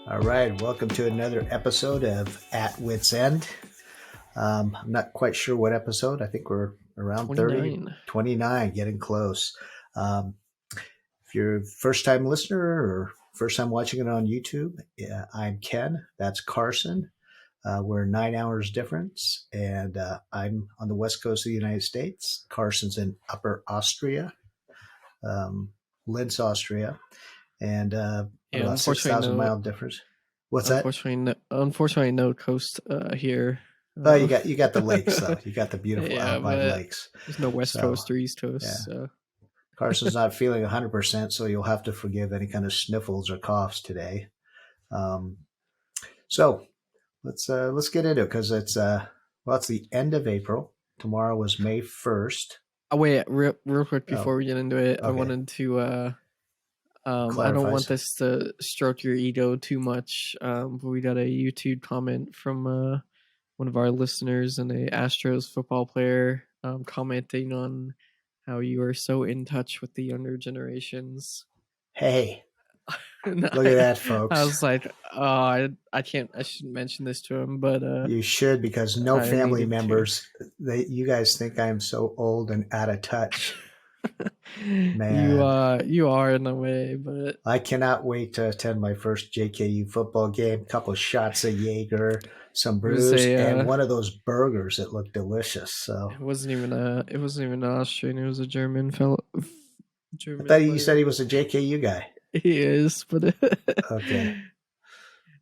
All right, welcome to another episode of At Witt's End. I'm not quite sure what episode. I think we're around 29. 29, getting close. If you're a first-time listener or first-time watching it on YouTube, I'm Ken. That's Carson. We're 9 hours difference, and I'm on the west coast of the United States. Carson's in Upper Austria, Linz, Austria, and about 6,000 mile difference. What's that? Unfortunately, no coast here. Oh, you got the lakes though. You got the beautiful Alpine lakes. There's no west coast or east coast. Yeah. So. Carson's not feeling 100%, so you'll have to forgive any kind of sniffles or coughs today. So let's get into it because it's the end of April. Tomorrow was May 1st. Oh wait, real quick before we get into it, okay. I wanted to. I don't want this to stroke your ego too much. But we got a YouTube comment from one of our listeners and a Astros football player commenting on how you are so in touch with the younger generations. Hey, look at that, folks. I was like, I shouldn't mention this to him, but you should, because no family members, you guys think I'm so old and out of touch. Man, you are in a way, but I cannot wait to attend my first JKU football game. A couple of shots of Jaeger, some brews, and one of those burgers that looked delicious. So it wasn't even an Austrian; it was a German fellow. I thought you said he was a JKU guy. He is, but okay.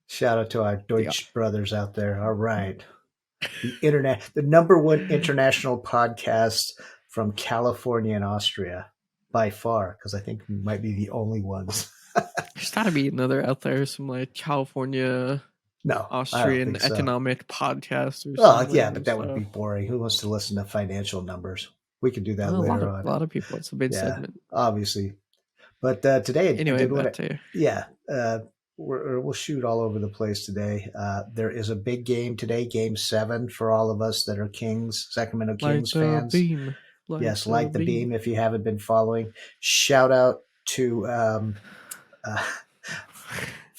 Shout out to our Deutsch brothers out there. All right, the number one international podcast from California and Austria by far, because I think we might be the only ones. There's got to be another out there, some like California, Austrian economic podcast or something. Oh, yeah, but that would be boring. Who wants to listen to financial numbers? We could do that later on. A lot of people. It's a big segment. Obviously. But today, anyway, we'll shoot all over the place today. There is a big game today, Game 7 for all of us that are Sacramento Kings fans. Light the beam if you haven't been following. Shout out to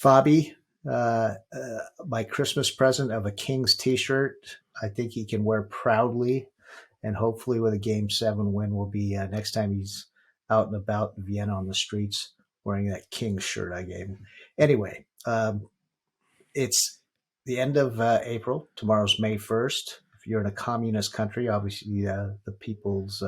Fabi, my Christmas present of a Kings t-shirt. I think he can wear proudly, and hopefully with a Game 7 win will be next time he's out and about in Vienna on the streets wearing that Kings shirt I gave him. Anyway, it's the end of April. Tomorrow's May 1st. You're in a communist country, obviously the people's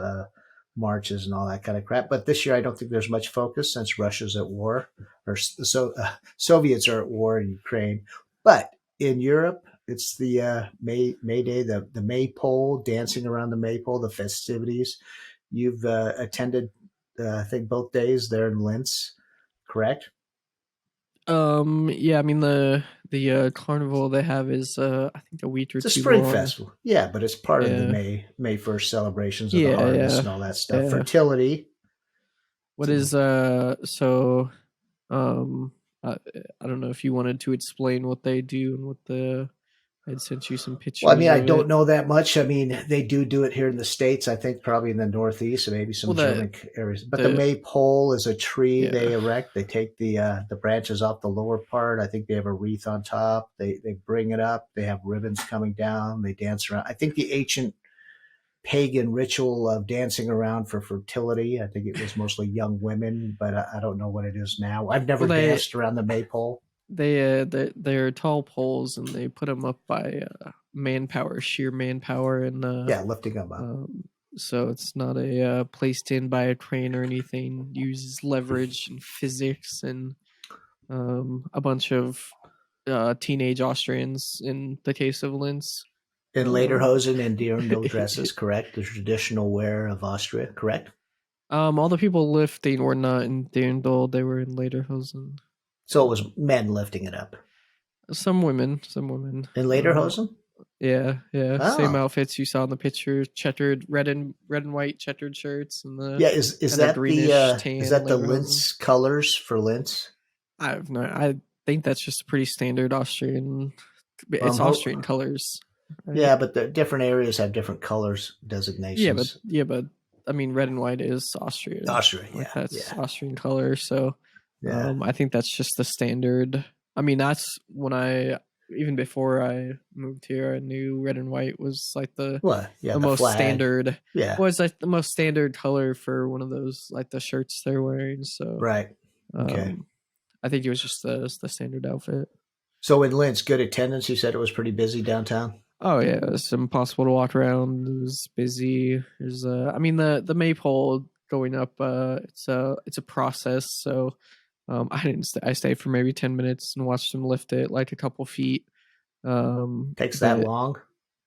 marches and all that kind of crap. But this year, I don't think there's much focus since Russia's at war, or Soviets are at war in Ukraine. But in Europe, it's the May Day, the maypole, dancing around the maypole, the festivities. You've attended, I think, both days there in Linz, correct? Yeah, I mean the carnival they have is I think a week or two. It's a spring festival, yeah, but it's part of the May 1st celebrations of the harvest and all that stuff. Yeah. Fertility. What is I don't know if you wanted to explain what they do and what I'd sent you some pictures. Well, I mean, I don't know that much. I mean, they do it here in the States. I think probably in the Northeast and maybe some German areas. But the maypole is a tree they erect. They take the branches off the lower part. I think they have a wreath on top. They bring it up. They have ribbons coming down. They dance around. I think the ancient pagan ritual of dancing around for fertility, I think it was mostly young women, but I don't know what it is now. I've never danced around the maypole. They're tall poles and they put them up by sheer manpower, and lifting them up. So it's not placed in by a crane or anything. It uses leverage and physics and a bunch of teenage Austrians in the case of Linz. In lederhosen and dirndl dresses, correct? The traditional wear of Austria, correct? All the people lifting were not in dirndl; they were in lederhosen. So it was men lifting it up. Some women. In lederhosen? Yeah. Oh. Same outfits you saw in the picture: checkered, red and white checkered shirts, and the is that the Linz colors for Linz? I think that's just pretty standard Austrian. It's Austrian colors. Right? Yeah, but the different areas have different colors designations. Yeah, but I mean, red and white is Austria. Austria, Austrian color. So I think that's just the standard I mean, that's when even before I moved here, I knew red and white was like the most flag. standard. Yeah. Well, it's like the most standard color for one of those, like the shirts they're wearing. So, right. Okay. I think it was just the standard outfit. So in Linz, good attendance. You said it was pretty busy downtown. Oh yeah, it's impossible to walk around. It was busy. There's I mean the maypole going up. It's a process. So I didn't. I stayed for maybe 10 minutes and watched them lift it like a couple feet. Takes that long?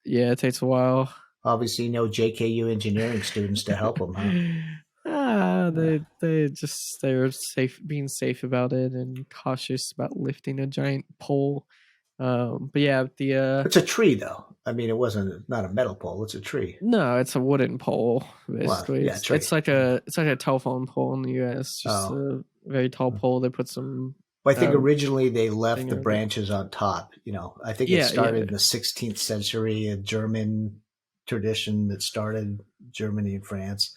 Yeah, it takes a while. Obviously, no JKU engineering students to help them, huh? They're safe, being safe about it and cautious about lifting a giant pole. But yeah, it's a tree though. I mean, not a metal pole. It's a tree. No, it's a wooden pole. Basically, well, yeah, it's like a telephone pole in the U.S. Just a very tall pole. They put some. Well, I think originally they left the branches on top. I think it started in the 16th century, a German tradition that started Germany and France,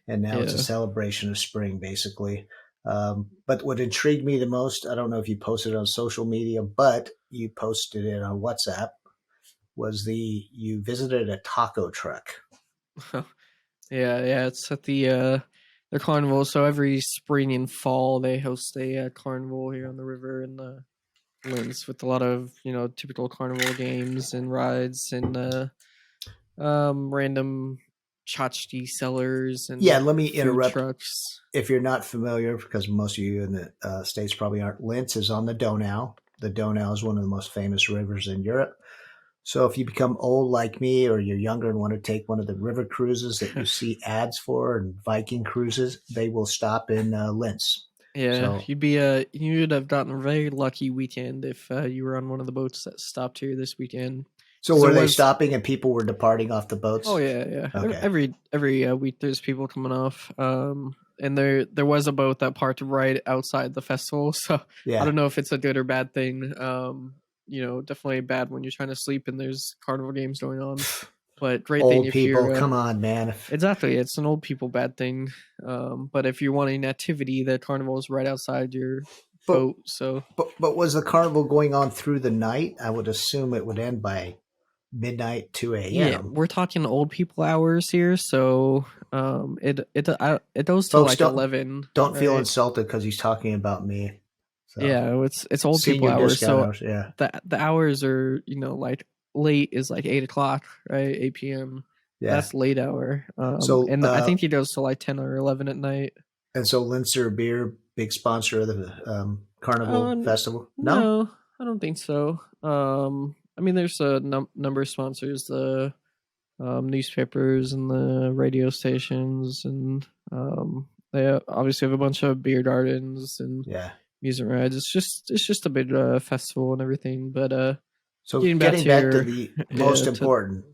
and now it's a celebration of spring, basically. But what intrigued me the most, I don't know if you posted it on social media, but you posted it on WhatsApp, was you visited a taco truck. Yeah, it's at the carnival. So every spring and fall they host a carnival here on the river in the Linz with a lot of typical carnival games and rides and random tchotchke sellers and let me interrupt. Trucks. If you're not familiar, because most of you in the States probably aren't, Linz is on the Donau. The Donau is one of the most famous rivers in Europe. So if you become old like me, or you're younger and want to take one of the river cruises that you see ads for and Viking cruises, they will stop in Linz. Yeah, so, you'd have gotten a very lucky weekend if you were on one of the boats that stopped here this weekend. So were they stopping and people were departing off the boats? Oh yeah. Okay. Every week there's people coming off. And there was a boat that parked right outside the festival. So I don't know if it's a good or bad thing. Definitely bad when you're trying to sleep and there's carnival games going on. But great old thing if people, come on, man. Exactly, it's an old people bad thing. But if you're wanting activity, the carnival is right outside your boat. So, but was the carnival going on through the night? I would assume it would end by midnight, 2 a.m. Yeah, we're talking old people hours here, so it goes to like 11. Don't feel insulted because he's talking about me. So. Yeah, it's old people hours. So hours, the hours are like late is like 8 o'clock, right? 8 p.m. Yeah, that's late hour. I think he goes to like 10 or 11 at night. And so Linzer Beer, big sponsor of the Carnival Festival. No, I don't think so. I mean, there's a number of sponsors, the newspapers and the radio stations, and they obviously have a bunch of beer gardens and music rides. It's just a big festival and everything. But so getting back to the most important,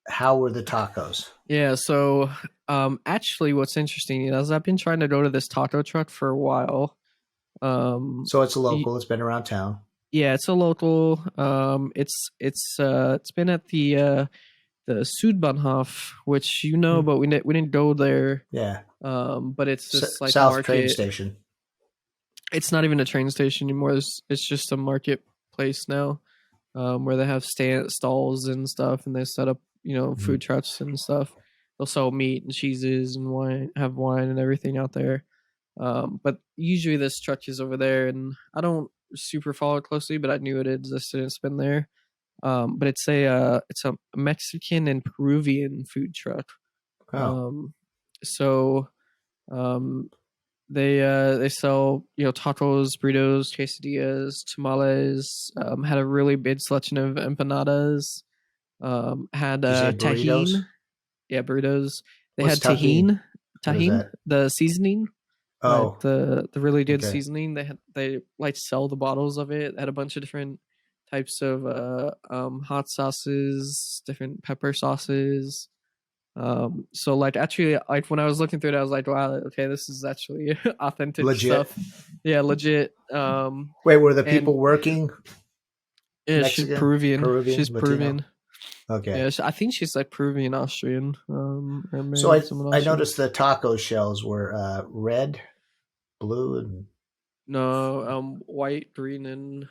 how were the tacos? Yeah, so actually, what's interesting is I've been trying to go to this taco truck for a while. So it's a local. It's been around town. Yeah, it's a local. It's been at the Südbahnhof, which but we didn't go there. Yeah. But it's this like South market. Train Station. It's not even a train station anymore. It's just a marketplace now, where they have stalls and stuff, and they set up food trucks and stuff. They'll sell meat and cheeses and wine and everything out there. But usually this truck is over there, and I don't super follow it closely, but I knew it existed. It's been there. But it's a Mexican and Peruvian food truck. Oh. They sell tacos, burritos, quesadillas, tamales. Had a really big selection of empanadas. Had tajin. Yeah, burritos. They had tajin, the seasoning. Oh, the really good seasoning. They like sell the bottles of it. They had a bunch of different types of hot sauces, different pepper sauces. So like actually, like when I was looking through it, I was like, wow, okay, this is actually authentic stuff. Yeah, legit. Wait, were the people working? Yeah, she's Peruvian. She's Latino? Peruvian. Okay. Yeah, I think she's like Peruvian Austrian. So I noticed the taco shells were red, blue, and No, white, green, and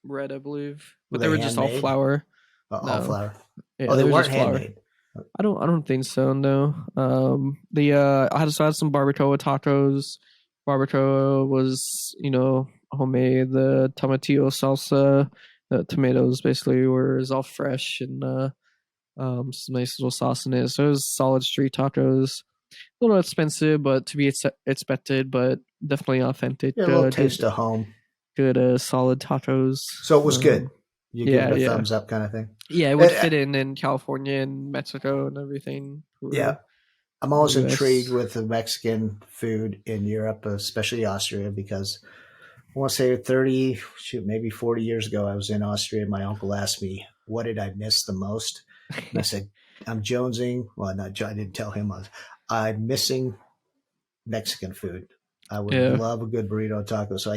red, I believe. Were But they they were just all handmade? flour. All No, flour. Oh, yeah, they they were weren't just flour. handmade. I don't think so. No. I had some barbacoa tacos. Barbacoa was homemade. The tomatillo salsa, the tomatoes basically were all fresh and some nice little sauce in it. So it was solid street tacos. A little expensive, but to be expected, but definitely authentic. Yeah, a little taste of home. Good, solid tacos. So it was good. You give Yeah, it a yeah, thumbs up, kind of thing. yeah. It would fit in California and Mexico and everything Yeah, for I'm the always intrigued U.S. with the Mexican food in Europe, especially Austria, because I want to say 30, shoot, maybe 40 years ago, I was in Austria. My uncle asked me, what did I miss the most? And I said, I'm jonesing. Well, not, I didn't tell him. I'm missing Mexican food. I would Yeah, love a good burrito taco. So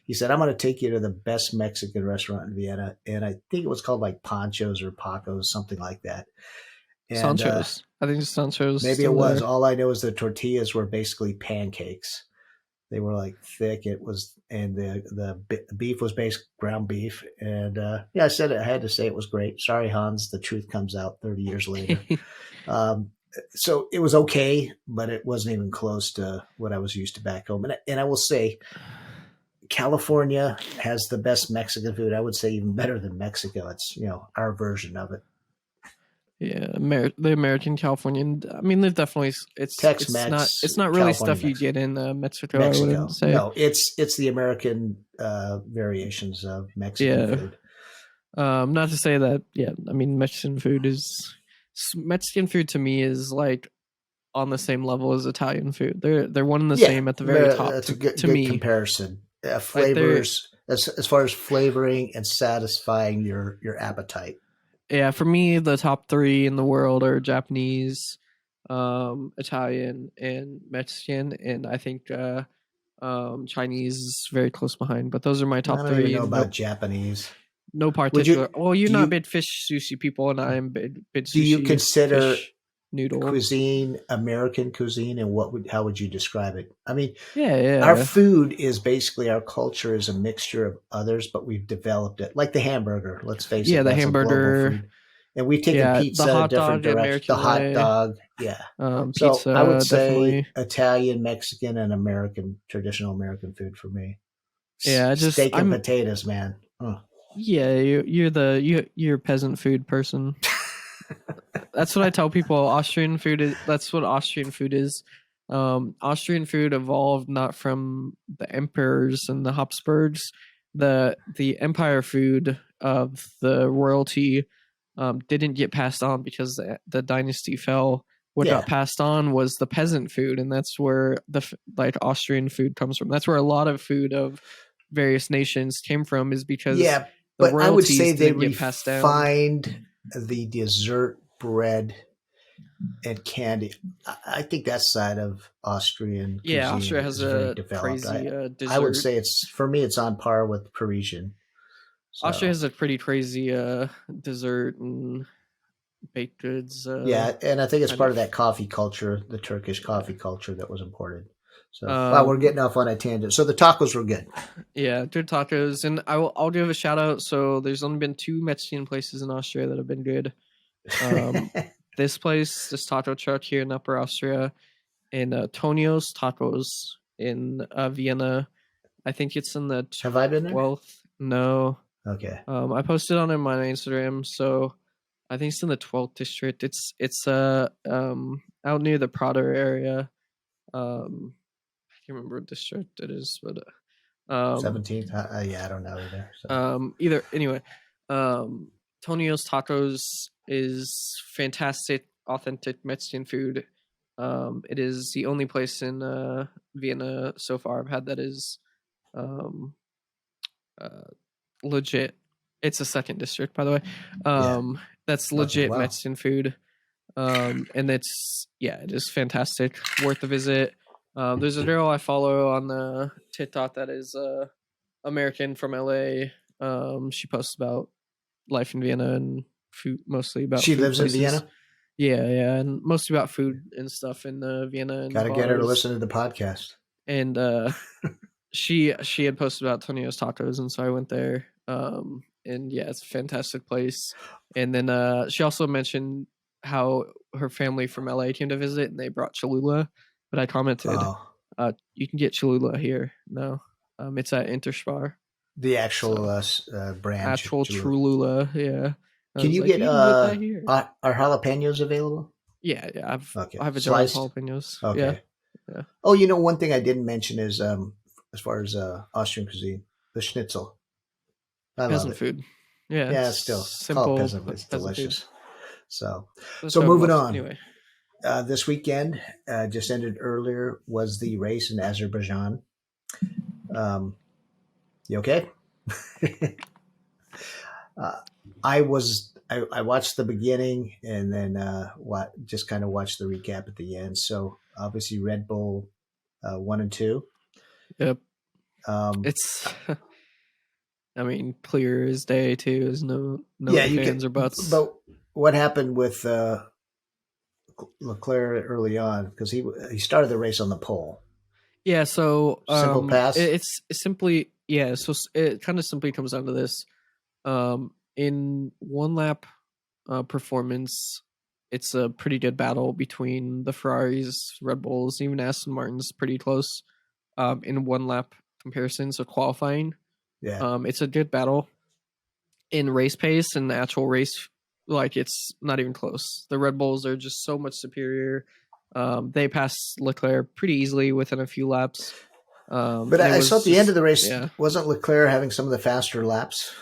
he said, I'm going to take you to the best Mexican restaurant in Vienna. And I think it was called like Panchos or Pacos, something like that. And Sancho's. I think Sancho's maybe it still was. there. All I know is the tortillas were basically pancakes. They were like thick. It was, and the beef was based ground beef. And yeah, I said it. I had to say it was great. Sorry, Hans. The truth comes out 30 years later. Um, so it was okay, but it wasn't even close to what I was used to back home. And I will say, California has the best Mexican food. I would say even better than Mexico. It's our version of it. Yeah, the American Californian. I mean, they're definitely Tex-Mex, it's not really California, stuff you get in Mexico. I wouldn't Mexico. say. No, it's the American variations of Mexican Yeah. food. Not to say that. Yeah, I mean, Mexican food to me is like on the same level as Italian food. They're one and the Yeah, same at the very top that's a good to good me. comparison. Like they're Flavors as far as flavoring and satisfying your appetite. yeah, for me the top 3 in the world are Japanese, Italian, and Mexican, and I think Chinese is very close behind. But those are my I top don't even 3. know And about Japanese. no Would particular. you Well, you're do not you big fish sushi people, and I am big do you sushi consider fish noodle. cuisine American cuisine, and how would you describe it? I mean, Yeah, our yeah, food is basically our culture is a mixture of others, but we've developed it. Like the hamburger, let's face yeah. it, The that's a global hamburger. food. And we've taken Yeah, the pizza a hot different dog the direction. The American hot way. dog, yeah. So I would Pizza say definitely. Italian, Mexican, and American, traditional American food for me. Yeah, Steak and I'm. potatoes, man. Yeah, you're a peasant food person. That's what I tell people. Austrian food is. That's what Austrian food is. Austrian food evolved not from the emperors and the Habsburgs. The empire food of the royalty didn't get passed on because the dynasty fell. What got Yeah, passed on was the peasant food, and that's where like Austrian food comes from. That's where a lot of food of various nations came from, is because yeah. the But I would royalties say they didn't get passed down. refined the dessert bread and candy. I think that side of Austrian Yeah, cuisine Austria has is very a developed. crazy I would dessert. say it's for me it's on par with Parisian. Austria So has a pretty crazy dessert and baked goods yeah, and I think it's kind part of of. that coffee culture, the Turkish Yeah. coffee culture that was imported. So wow, we're Um. getting off on a tangent. So the tacos were good. Yeah, good tacos, and I'll give a shout out. So there's only been 2 Mexican places in Austria that have been good. Um, this place, this taco truck here in Upper Austria, and Tonio's Tacos in Vienna. I think it's in the Have I been there? 12th. No, Okay. I posted on it on my Instagram, so I think it's in the 12th district. It's out near the Prater area. I can't remember what district it is, but 17th. Yeah, I don't know either. So either anyway, Tonio's Tacos is fantastic, authentic Mexican food. It is the only place in Vienna so far I've had that is um, uh, legit. It's a second district, by the way. yeah. That's Okay. legit Wow. Mexican food. And it is fantastic, worth a visit. There's a girl I follow on the TikTok that is American from LA. She posts about life in Vienna and food, mostly about She food lives in places. Vienna. Yeah, yeah, and mostly about food and stuff in Vienna Got and to get her to bars. listen to the podcast. And she had posted about Tonio's Tacos, and so I went there. And yeah, it's a fantastic place. And then she also mentioned how her family from LA came to visit, and they brought Cholula. But I commented, you can get Cholula here. No, it's at Interspar. The actual brand. Actual Cholula, yeah. Can you like, get, you can get that here. Are jalapenos available? Yeah. I have a Sliced? jar of jalapenos. Okay. Yeah. Oh, you know, one thing I didn't mention is, as far as Austrian cuisine, the schnitzel. I love Peasant it. food. Yeah. Yeah, still simple. Call it peasant, but it's peasant delicious. Food. So moving on. Anyway, this weekend just ended earlier was the race in Azerbaijan. You okay? I watched the beginning and then just kind of watched the recap at the end. So obviously Red Bull 1 and 2. Yep. It's I mean, clear as day too. There's no fans or buts. But what happened with Leclerc early on, because he started the race on the pole. Yeah, so simple pass. It's simply So it kind of simply comes down to this. In one lap performance, it's a pretty good battle between the Ferraris, Red Bulls, even Aston Martin's pretty close. In one lap comparison, so qualifying, it's a good battle. In race pace and the actual race, like, it's not even close. The Red Bulls are just so much superior. They passed Leclerc pretty easily within a few laps. But I saw at the end of the race, wasn't Leclerc having some of the faster laps?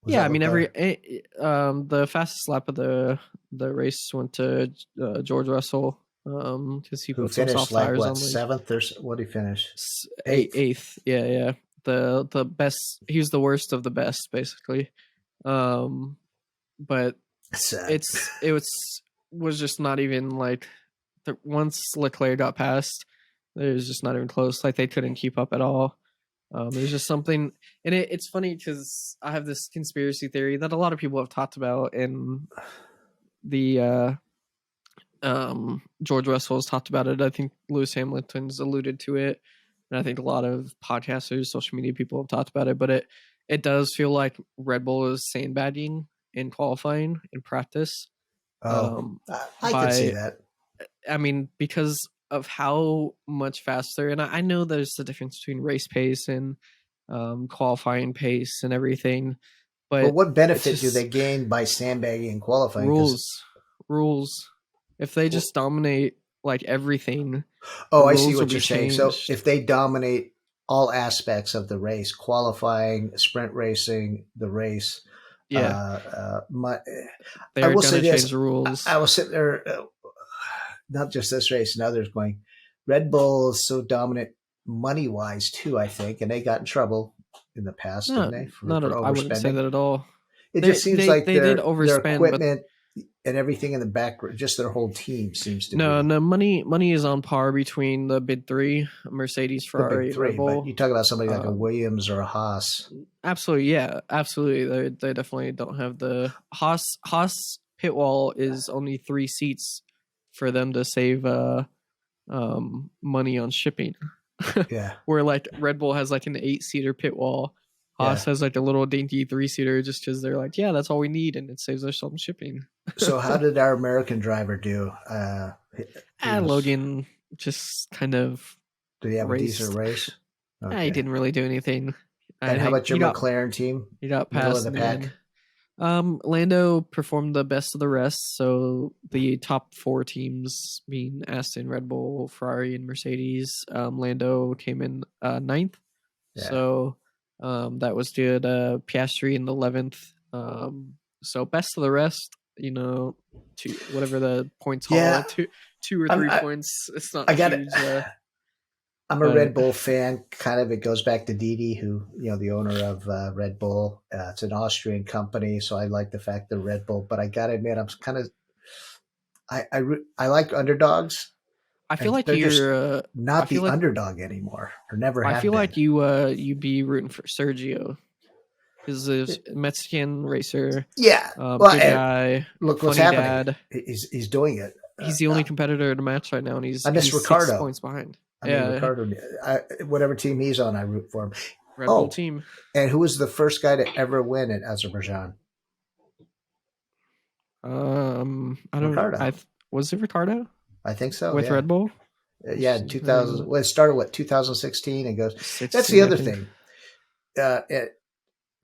I mean, the fastest lap of the race went to George Russell, because he put some soft tires on. Seventh or what did he finish? Eighth. Yeah. The best. He was the worst of the best, basically. But it was just not even like once Leclerc got past, it was just not even close. Like, they couldn't keep up at all. There's just something, and it's funny because I have this conspiracy theory that a lot of people have talked about, and the George Russell has talked about it. I think Lewis Hamilton's alluded to it, and I think a lot of podcasters, social media people have talked about it. But it does feel like Red Bull is sandbagging in qualifying in practice. I can see that. I mean, because of how much faster, and I know there's a difference between race pace and qualifying pace and everything, but what benefit do they gain by sandbagging and qualifying? Rules. If they just dominate like everything, I see what you're saying. So if they dominate all aspects of the race, qualifying, sprint racing, the race, I will say this: change the rules. I will sit there. Not just this race and others, going, Red Bull is so dominant money-wise too, I think, and they got in trouble in the past, didn't they? I wouldn't say that at all. It just seems like they did overspend, their equipment and everything in the back, just their whole team seems to be. No, money is on par between the big three, Mercedes, Ferrari, Red Bull. But you talk about somebody like a Williams or a Haas. Absolutely, yeah, absolutely. They definitely don't have the Haas pit wall is only 3 seats for them to save money on shipping. Yeah. Where like Red Bull has like an 8-seater pit wall. Haas has like a little dainty 3-seater just because they're like, yeah, that's all we need, and it saves us some shipping. So how did our American driver do? Logan just kind of did he have a decent race? Okay. He didn't really do anything. And how about your McLaren team? He got past the pack. Lando performed the best of the rest, so the top 4 teams being Aston, Red Bull, Ferrari, and Mercedes. Lando came in 9th, so that was good. Piastri in the 11th. So best of the rest, whatever the points haul, 2 or 3 points. It's not huge. I'm a Red Bull fan. Kind of, it goes back to Didi, who, the owner of Red Bull. It's an Austrian company, so I like the fact they're Red Bull. But I gotta admit, I'm kind of, I like underdogs. I feel like you're not the underdog anymore, or never have been. I feel like you'd be rooting for Sergio. He's a Mexican racer. Yeah, good guy. Look what's happening. He's doing it. He's the only competitor in the match right now, and he's 6 points behind. I mean, Yeah, Ricardo, whatever team he's on, I root for him. Red Bull Oh, team. and who was the first guy to ever win at Azerbaijan? I don't. Ricardo. Was it Ricardo I think so. with Yeah. Red Bull? Yeah. In 2000. Well, it started 2016 and goes. That's 16, the I other think.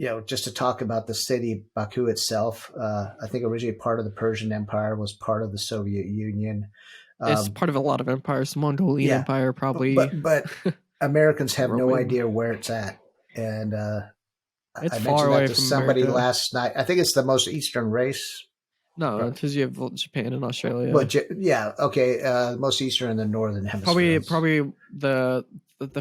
thing. Just to talk about the city Baku itself. I think originally part of the Persian Empire, was part of the Soviet Union. It's part of a lot of empires. The Mongolian Yeah, Empire, probably. but Americans have no Roman. idea where it's at, and It's I far mentioned that away to from somebody America. last night. I think it's the most eastern race. No, because you have Japan and Australia. But yeah, okay, most eastern in the northern hemisphere. Probably the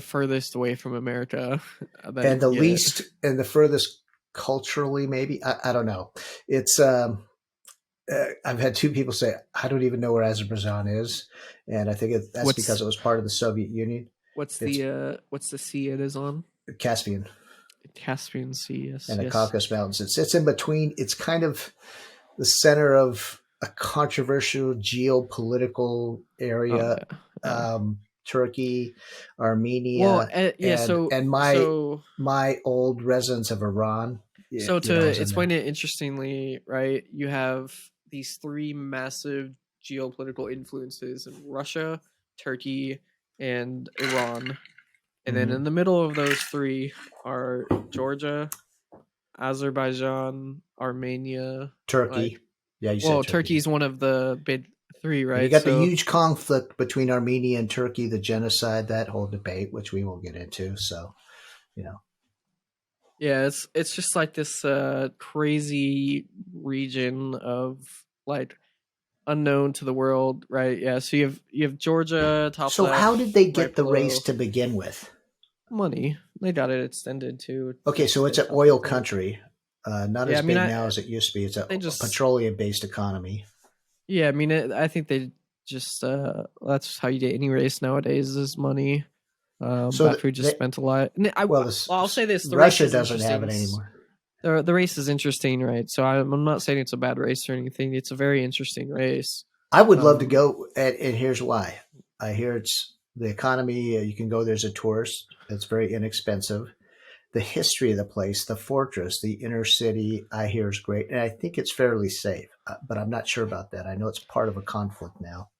furthest away from America that And the least and the furthest culturally, maybe. I don't know. It's I've had two people say, I don't even know where Azerbaijan is, and I think that's because it was part of the Soviet Union. What's the sea it is on? Caspian. Caspian Sea, yes. And the Caucasus Mountains. It's in between. It's kind of the center of a controversial geopolitical area. Oh, yeah. Turkey, Armenia, and my old residents of Iran. So to explain it interestingly, right, you have these three massive geopolitical influences in Russia, Turkey, and Iran. And then in the middle of those three are Georgia, Azerbaijan, Armenia, Turkey. Yeah, you said Turkey. Turkey's one of the big three, right? And you got the huge conflict between Armenia and Turkey, the genocide, that whole debate, which we won't get into. So, Yeah, it's just like this crazy region of like unknown to the world, right? Yeah, so you have Georgia top. So left, how did they get the race to begin with? Money. They got it extended to. Okay, so it's an oil country, not as big now as it used to be. It's a petroleum-based economy. Yeah, I mean, I think they just that's how you get any race nowadays is money. So Baku just spent a lot. I'll say this: Russia doesn't have it anymore. The race is interesting, right? So I'm not saying it's a bad race or anything. It's a very interesting race. I would love to go, and here's why. I hear it's the economy. You can go there as a tourist. It's very inexpensive. The history of the place, the fortress, the inner city, I hear is great, and I think it's fairly safe. But I'm not sure about that. I know it's part of a conflict now.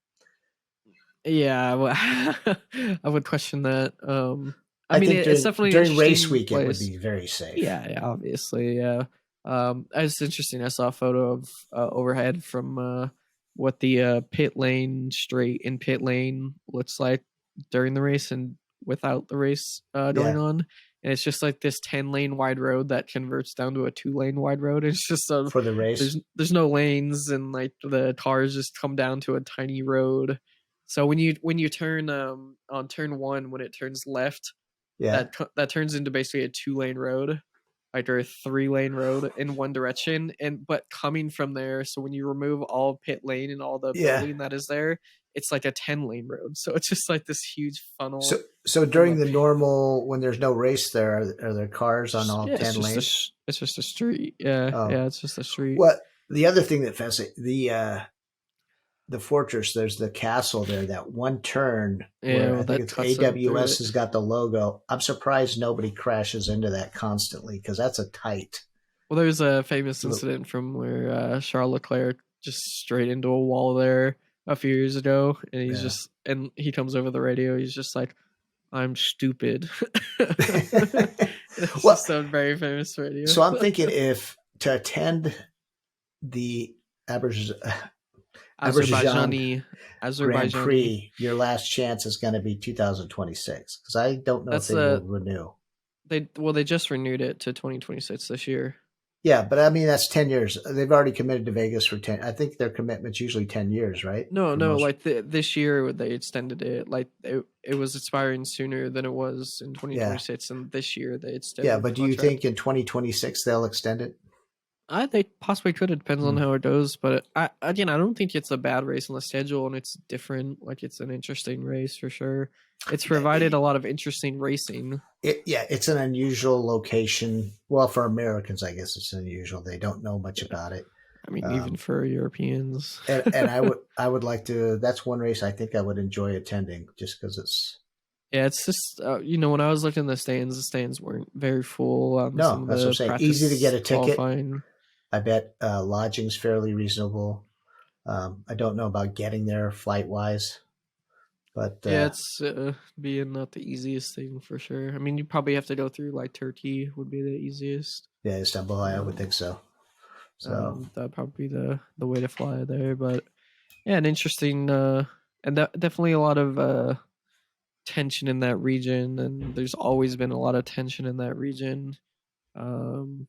Yeah, I would question that. I mean, it's definitely during race week it would be very safe. Yeah, obviously, yeah. It's interesting. I saw a photo of overhead from what the pit lane straight in pit lane looks like during the race and without the race going on. And it's just like this 10-lane wide road that converts down to a 2-lane wide road. It's just for the race. There's no lanes, and like the cars just come down to a tiny road. So when you turn on turn 1, when it turns left, that turns into basically a 2-lane road, like, or a 3-lane road in one direction. But coming from there, so when you remove all pit lane and all the building that is there, it's like a 10-lane road. So it's just like this huge funnel. So during the normal, when there's no race there, are there cars on all 10 lanes? It's just a street. Yeah, it's just a street. Well, the other thing that fascinates the fortress, there's the castle there, that one turn where I think it's AWS has got the logo. I'm surprised nobody crashes into that constantly, because that's a tight. Well, there's a famous incident from where Charles Leclerc just straight into a wall there a few years ago, and he's and he comes over the radio. He's just like, "I'm stupid." It's just a very famous radio. So I'm thinking, if to attend the Azerbaijani Grand Prix, your last chance is going to be 2026, because I don't know if they will renew. They just renewed it to 2026 this year. Yeah, but I mean, that's 10 years. They've already committed to Vegas for 10. I think their commitment's usually 10 years, right? No, like this year they extended it. Like it was expiring sooner than it was in 2026, and this year they extended. Yeah, but do you think in 2026 they'll extend it? They possibly could. It depends on how it goes. But I don't think it's a bad race on the schedule, and it's different. Like, it's an interesting race for sure. It's provided a lot of interesting racing. It's an unusual location. Well, for Americans, I guess it's unusual. They don't know much about it. I mean, even for Europeans. and I would like to. That's one race I think I would enjoy attending, just because it's Yeah, it's just when I was looking at the stands weren't very full. No, Some of that's what I'm the saying. Easy to get practice a ticket. qualifying. I bet lodging's fairly reasonable. I don't know about getting there flight wise, but Yeah, it's being not the easiest thing for sure. I mean, you probably have to go through like Turkey would be the easiest. yeah, Istanbul, I would think so. So that'd probably be the way to fly there. But yeah, an interesting and definitely a lot of tension in that region, and there's always been a lot of tension in that region. Um,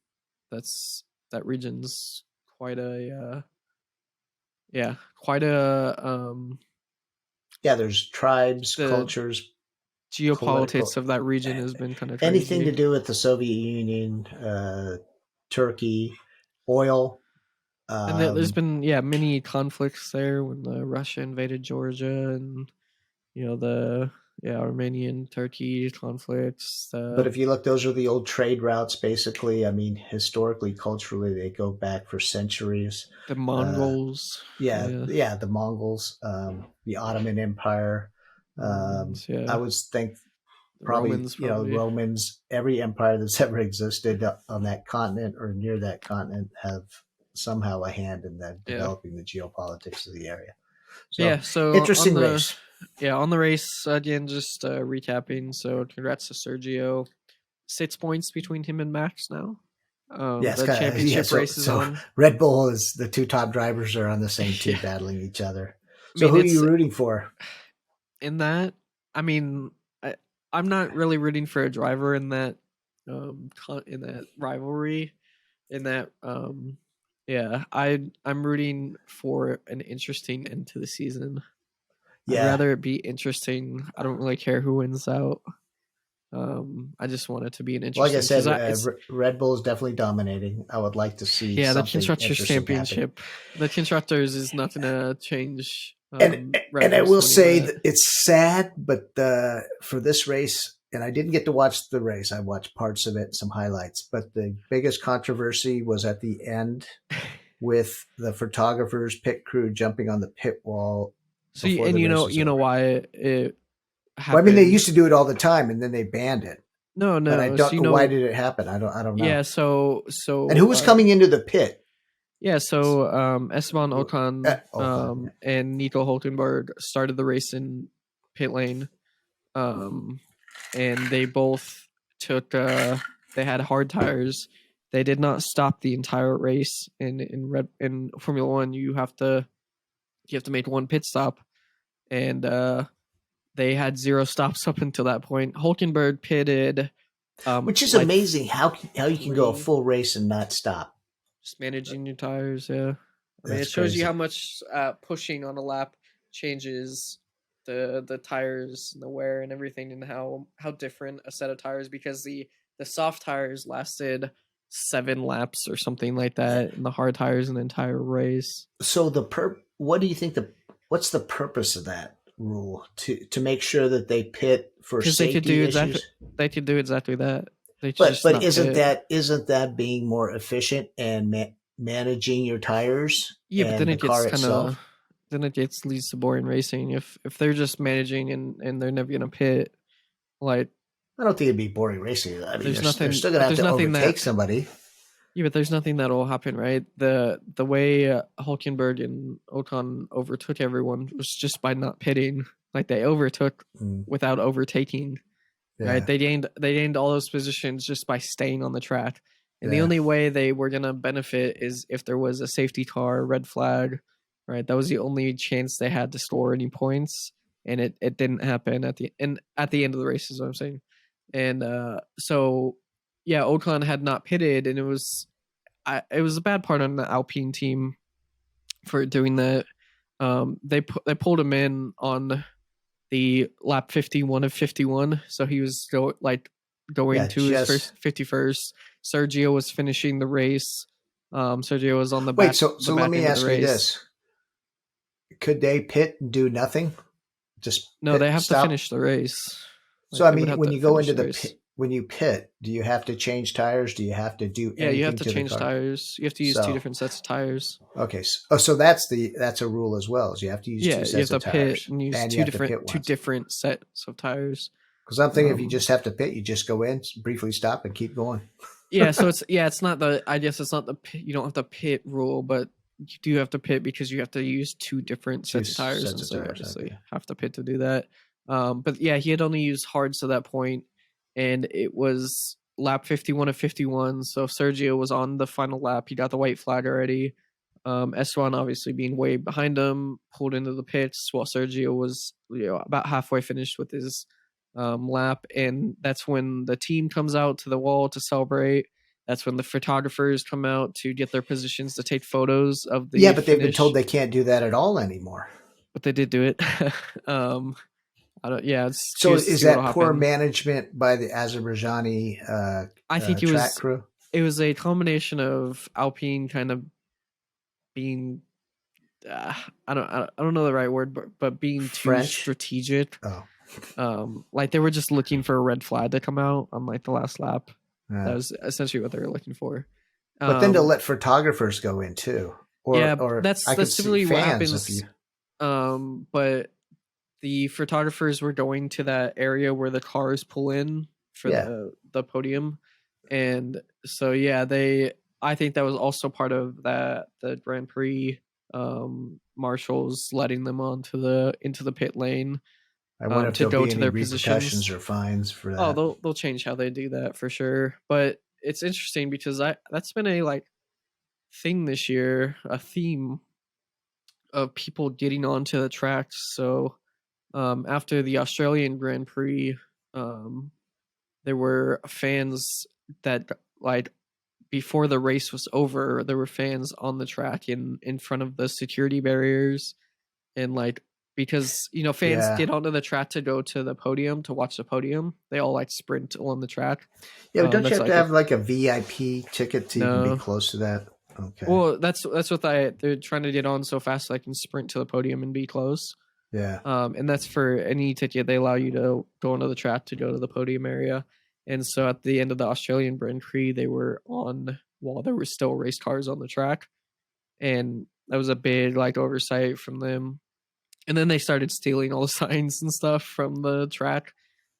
that's that region's quite a quite a yeah, there's tribes, the cultures, geopolitics political, of that region has been kind of anything to crazy. do with the Soviet Union, Turkey, oil. And there's been many conflicts there when Russia invaded Georgia, and the Armenian Turkey conflicts. But if you look, those are the old trade routes, basically. I mean, historically, culturally, they go back for centuries. The Mongols, The Mongols, the Ottoman Empire. Romans, I would think the probably, Romans, probably. Romans, every empire that's ever existed on that continent or near that continent have somehow a hand in developing the geopolitics of the area. So, so interesting race. On the race again, just recapping. So congrats to Sergio. 6 points between him and Max now. The championship race is on. Red Bull is the two top drivers are on the same team battling each other. So who are you rooting for? In that, I mean, I'm not really rooting for a driver in that rivalry. In that, I'm rooting for an interesting end to the season. Yeah. I'd rather it be interesting. I don't really care who wins out. I just want it to be an interesting. Like I said, Red Bull is definitely dominating. I would like to see. The Constructors Championship. Happen. The Constructors is nothing to change. And I will say that it's sad, but for this race, and I didn't get to watch the race. I watched parts of it, some highlights. But the biggest controversy was at the end with the photographers, pit crew jumping on the pit wall. So you know why it happened. Well, I mean, they used to do it all the time, and then they banned it. No. But I don't know why did it happen. I don't know. Yeah. So and who was coming into the pit? Yeah. So Esteban Ocon and Nico Hulkenberg started the race in pit lane, and they both took. They had hard tires. They did not stop the entire race. In Formula One, you have to make one pit stop, and they had 0 stops up until that point. Hulkenberg pitted, which is amazing. How you can go a full race and not stop. Just managing your tires, yeah. I mean, it shows you how much pushing on a lap changes the tires and the wear and everything, and how different a set of tires, because the soft tires lasted 7 laps or something like that, and the hard tires an entire race. So what do you think what's the purpose of that rule to make sure that they pit for safety issues? They could do exactly that. But isn't that being more efficient and managing your tires? Yeah, but then it gets leads to boring racing. If they're just managing and they're never gonna pit, like, I don't think it'd be boring racing. I mean, they're still gonna have to overtake somebody. Yeah, but there's nothing that will happen, right? The way Hulkenberg and Ocon overtook everyone was just by not pitting. Like, they overtook without overtaking. Yeah. Right? They gained all those positions just by staying on the track. And the only way they were gonna benefit is if there was a safety car, red flag, right? That was the only chance they had to score any points, and it didn't happen at the end of the race, is what I'm saying. And so yeah, Ocon had not pitted, and it was a bad part on the Alpine team for doing that. They pulled him in on the lap 51 of 51, so he was going to his first 51st. Sergio was finishing the race. Sergio was on the back. So let me ask you this: could they pit and do nothing? No, they have to finish the race. So I mean, when you go into the pit, when you pit, do you have to change tires? Do you have to do anything? Yeah, you have to change tires. You have to use 2 different sets of tires. Okay, so that's a rule as well. Is you have to use 2 sets of tires. Pit and use two different sets of tires. Because I'm thinking if you just have to pit, you just go in, briefly stop, and keep going. Yeah, so it's not the, I guess it's not the pit, you don't have the pit rule, but you do have to pit because you have to use two different sets of tires, and so you obviously have to pit to do that. But yeah, he had only used hards to that point, and it was lap 51 of 51. So Sergio was on the final lap. He got the white flag already. Esteban obviously being way behind him, pulled into the pits while Sergio was about halfway finished with his lap, and that's when the team comes out to the wall to celebrate. That's when the photographers come out to get their positions to take photos of the but they've been told they can't do that at all anymore. But they did do it. I don't. Yeah. So is that poor management by the Azerbaijani I think it track crew? It was a combination of Alpine kind of being I don't know the right word, but being French? Too strategic. Like they were just looking for a red flag to come out on like the last lap. That was essentially what they were looking for. But then to let photographers go in too. Or that's typically what happens. But the photographers were going to that area where the cars pull in for the podium. And so, I think that was also part of that, the Grand Prix marshals letting them into the pit lane. I wonder if to go to their repercussions or fines for that. Oh, they'll change how they do that for sure. But it's interesting because that's been a thing this year, a theme of people getting onto the tracks. So after the Australian Grand Prix, there were fans that before the race was over, there were fans on the track in front of the security barriers, and because fans get onto the track to go to the podium to watch the podium. They all sprint along the track. Yeah, but don't you have to have a VIP ticket to even be close to that? Okay. Well, that's what they're trying to get on so fast they can sprint to the podium and be close. Yeah. And that's for any ticket. They allow you to go onto the track to go to the podium area. And so at the end of the Australian Grand Prix, they were on while there were still race cars on the track, and that was a big oversight from them. And then they started stealing all the signs and stuff from the track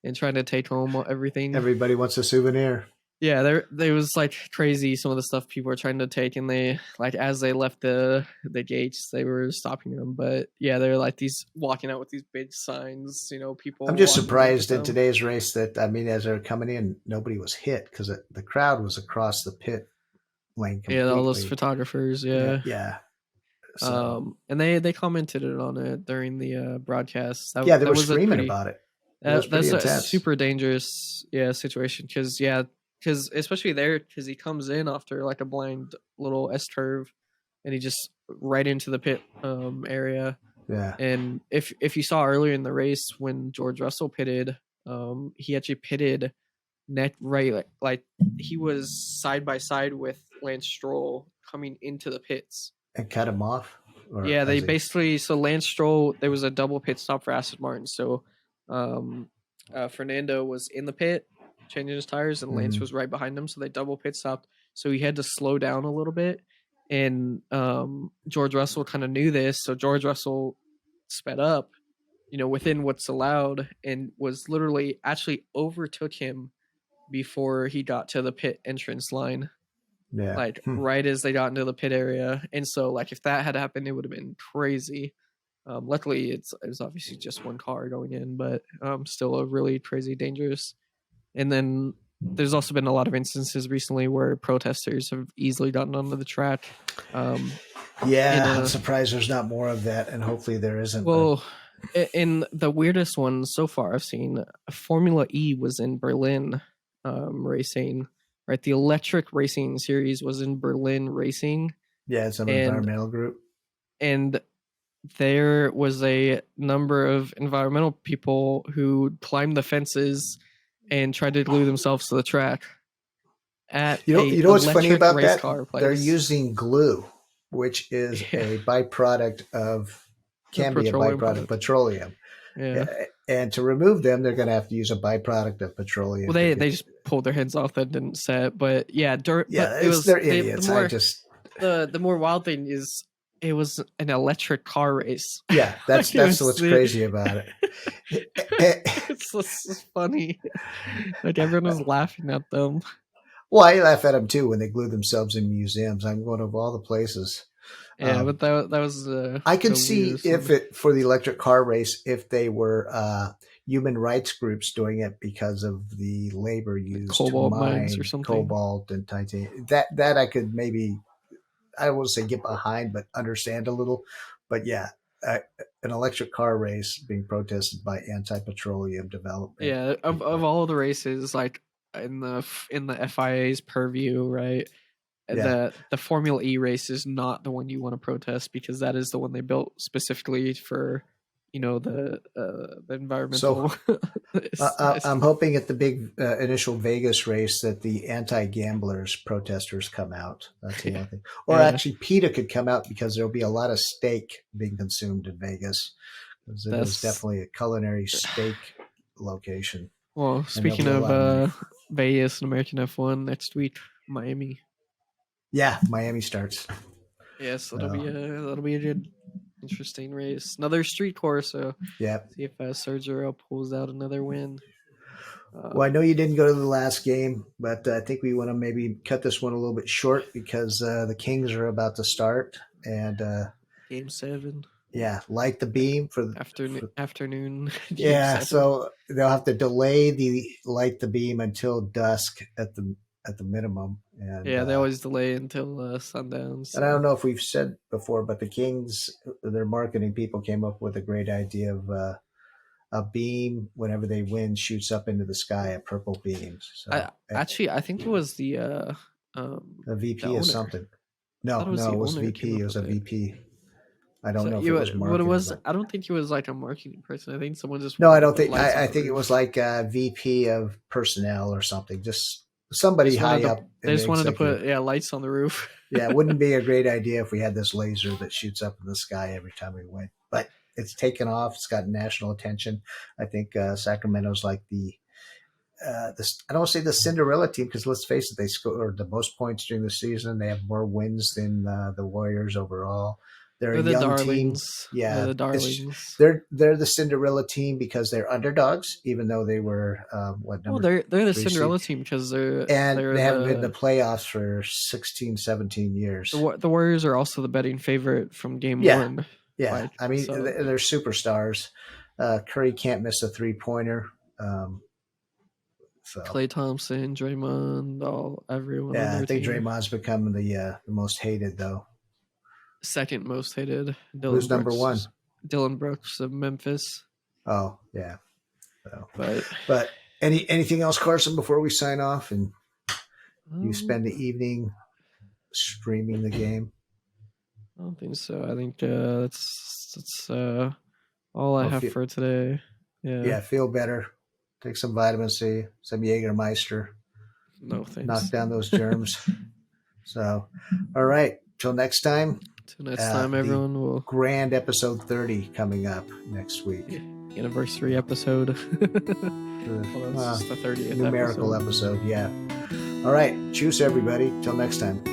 and trying to take home everything. Everybody wants a souvenir. Yeah, there was crazy some of the stuff people were trying to take, and they as they left the gates, they were stopping them. But yeah, they're these walking out with these big signs. People. I'm just surprised in today's race that as they're coming in, nobody was hit because the crowd was across the pit lane completely. Yeah, all those photographers. Yeah. Yeah. So. And they commented on it during the broadcast. They were screaming about it. That's a super dangerous situation because especially there, because he comes in after a blind little S curve, and he just right into the pit area. Yeah. And if you saw earlier in the race when George Russell pitted, he actually pitted neck right, he was side by side with Lance Stroll coming into the pits and cut him off. They basically, so Lance Stroll, there was a double pit stop for Aston Martin. So Fernando was in the pit changing his tires, and Lance was right behind him, so they double pit stopped. So he had to slow down a little bit, and George Russell kind of knew this, so George Russell sped up, within what's allowed, and was literally actually overtook him before he got to the pit entrance line. Yeah. Right as they got into the pit area. And so if that had happened, it would have been crazy. Luckily it was obviously just one car going in, but still a really crazy dangerous. And then there's also been a lot of instances recently where protesters have easily gotten onto the track. I'm surprised there's not more of that, and hopefully there isn't. Well, in the weirdest one so far I've seen, Formula E was in Berlin racing. Right, the electric racing series was in Berlin racing. Yeah, it's an environmental group. And there was a number of environmental people who climbed the fences and tried to glue themselves to the track. At you know what's funny about that? They're using glue, which is a byproduct of petroleum. Yeah. And to remove them, they're going to have to use a byproduct of petroleum. Well, they just pulled their heads off that didn't set, but they're idiots. The more wild thing is it was an electric car race. Yeah, that's what's crazy about it. it's funny. Like everyone was laughing at them. Well, I laugh at them too when they glue themselves in museums. I'm going of all the places. Yeah, but that was I could the see weirdest if one. it for the electric car race if they were human rights groups doing it because of the labor Like used to cobalt mines or mine something. cobalt and titanium. That I could maybe I won't say get behind, but understand a little. But yeah, an electric car race being protested by anti-petroleum development. Yeah, of all the races, like in the FIA's purview, right? Yeah. The Formula E race is not the one you want to protest because that is the one they built specifically for, the So environmental. I'm hoping at the big initial Vegas race that the anti-gamblers protesters come out. That's the only thing. Or Yeah, actually, PETA could come out because there'll be a lot of steak being consumed in Vegas because it is that's definitely a culinary steak location, well. and there'll Speaking be a of lot of money. Vegas and American F1 next week, Miami. Yeah, Miami starts. Yes, So, that'll be a good, interesting race. Another street course. So yeah. see if Sergio pulls out another win. Well, I know you didn't go to the last game, but I think we want to maybe cut this one a little bit short because the Kings are about to start, and Game 7. yeah, light the beam Afternoon game yeah. 7. So they'll have to delay the light the beam until dusk at the minimum, Yeah, they always delay until sundown. and I So don't know if we've said before, but the Kings, their marketing people came up with a great idea of a beam whenever they win shoots up into the sky at purple beams. So I think it was a the VP of owner. something. I thought No, it was no, the it was owner who came VP. It up was with a it. VP. I don't So know if it was what it marketing, was? but I don't think he was like a marketing person. I think someone just no, I wanted to don't put think. lights on I the think it was roof. like a VP of personnel or something. Just somebody high up They in the just wanted to executive. put lights on the roof. Yeah, it wouldn't be a great idea if we had this laser that shoots up in the sky every time we win. But it's taken off. It's got national attention. I think Sacramento's like this. I don't say the Cinderella team because let's face it, they scored the most points during the season. They have more wins than the Warriors overall. They're a They're the young team. darlings. They're Yeah, the darlings. they're the Cinderella team because they're underdogs, even though they were Well, number they're the 3 seed, Cinderella team because they're and they're they haven't been in the the playoffs for 16, 17 years. the Warriors are also the betting favorite from game Yeah, one. yeah. Like I mean, so, they're superstars. Curry can't miss a 3-pointer. So Klay Thompson, Draymond, everyone on yeah, I their think team. Draymond's become the most hated though. Second most hated, Who's number one? Dylan Brooks of Memphis. Oh yeah. So, But but anything else, Carson, before we sign off and you um, spend the evening streaming the game? I don't think so. I think that's all I Well, have for today. Yeah. yeah, feel better. Take some vitamin C, some Jägermeister, No knock thanks. down those germs. So, all right. Till next time. Till next time, The everyone will grand episode 30 coming up next week. Anniversary episode. Well, it's the 30th numerical episode. Yeah. All right. Cheers, everybody. Till next time.